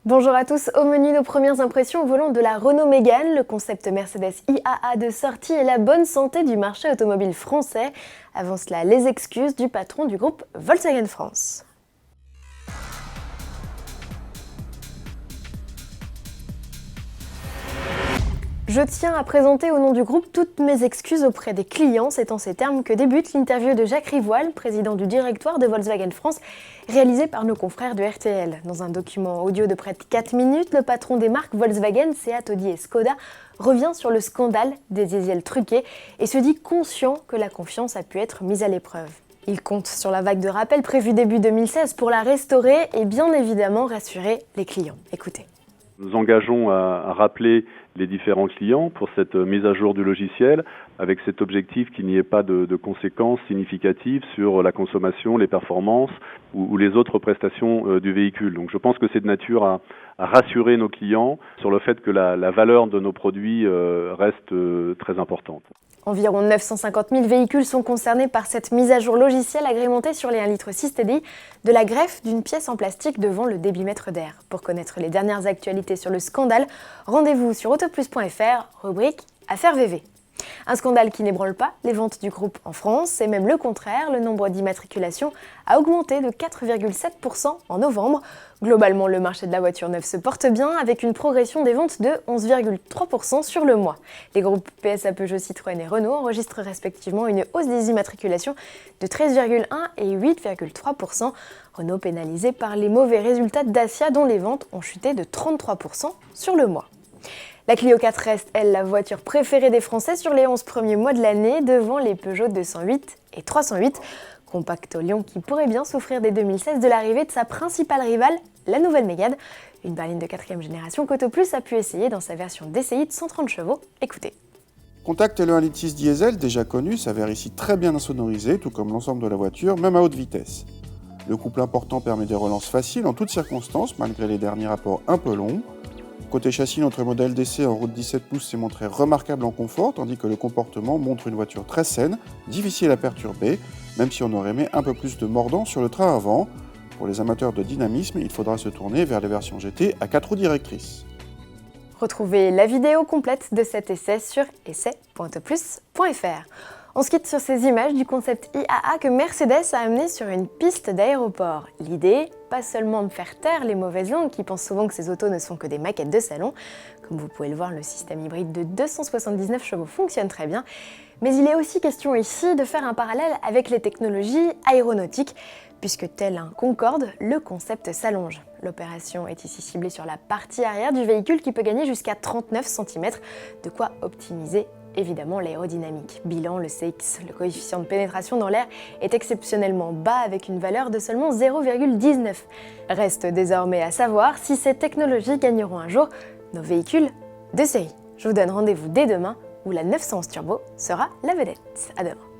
Bonjour à tous, au menu nos premières impressions au volant de la Renault Mégane, le concept Mercedes IAA de sortie et la bonne santé du marché automobile français. Avant cela, les excuses du patron du groupe Volkswagen France. Je tiens à présenter au nom du groupe toutes mes excuses auprès des clients. C'est en ces termes que débute l'interview de Jacques Rivoal, président du directoire de Volkswagen France, réalisée par nos confrères de RTL. Dans un document audio de près de 4 minutes, le patron des marques Volkswagen, Seat, Audi et Skoda revient sur le scandale des diesels truqués et se dit conscient que la confiance a pu être mise à l'épreuve. Il compte sur la vague de rappel prévue début 2016 pour la restaurer et bien évidemment rassurer les clients. Écoutez. Nous engageons à rappeler les différents clients pour cette mise à jour du logiciel avec cet objectif qu'il n'y ait pas de conséquences significatives sur la consommation, les performances ou les autres prestations du véhicule. Donc je pense que c'est de nature à rassurer nos clients sur le fait que la valeur de nos produits reste très importante. Environ 950 000 véhicules sont concernés par cette mise à jour logicielle agrémentée sur les 1,6 litre TDI de la greffe d'une pièce en plastique devant le débitmètre d'air. Pour connaître les dernières actualités sur le scandale, rendez-vous sur autoplus.fr, rubrique Affaires VV. Un scandale qui n'ébranle pas les ventes du groupe en France, c'est même le contraire, le nombre d'immatriculations a augmenté de 4,7% en novembre. Globalement, le marché de la voiture neuve se porte bien avec une progression des ventes de 11,3% sur le mois. Les groupes PSA, Peugeot, Citroën et Renault enregistrent respectivement une hausse des immatriculations de 13,1% et 8,3%. Renault pénalisé par les mauvais résultats de Dacia dont les ventes ont chuté de 33% sur le mois. La Clio 4 reste, elle, la voiture préférée des Français sur les 11 premiers mois de l'année, devant les Peugeot 208 et 308. Compact au lion qui pourrait bien souffrir dès 2016 de l'arrivée de sa principale rivale, la nouvelle Mégane. Une berline de 4e génération qu'Autoplus a pu essayer dans sa version DCI de 130 chevaux. Écoutez. Contact le 1,6 litre diesel, déjà connu, s'avère ici très bien insonorisé, tout comme l'ensemble de la voiture, même à haute vitesse. Le couple important permet des relances faciles en toutes circonstances, malgré les derniers rapports un peu longs. Côté châssis, notre modèle d'essai en route 17 pouces s'est montré remarquable en confort, tandis que le comportement montre une voiture très saine, difficile à perturber, même si on aurait aimé un peu plus de mordant sur le train avant. Pour les amateurs de dynamisme, il faudra se tourner vers les versions GT à 4 roues directrices. Retrouvez la vidéo complète de cet essai sur essai.autoplus.fr. On se quitte sur ces images du concept IAA que Mercedes a amené sur une piste d'aéroport. L'idée, pas seulement de faire taire les mauvaises langues qui pensent souvent que ces autos ne sont que des maquettes de salon. Comme vous pouvez le voir, le système hybride de 279 chevaux fonctionne très bien. Mais il est aussi question ici de faire un parallèle avec les technologies aéronautiques, puisque tel un Concorde, le concept s'allonge. L'opération est ici ciblée sur la partie arrière du véhicule qui peut gagner jusqu'à 39 cm, de quoi optimiser évidemment l'aérodynamique. Bilan, le CX, le coefficient de pénétration dans l'air, est exceptionnellement bas avec une valeur de seulement 0,19. Reste désormais à savoir si ces technologies gagneront un jour nos véhicules de série. Je vous donne rendez-vous dès demain où la 911 Turbo sera la vedette. À demain.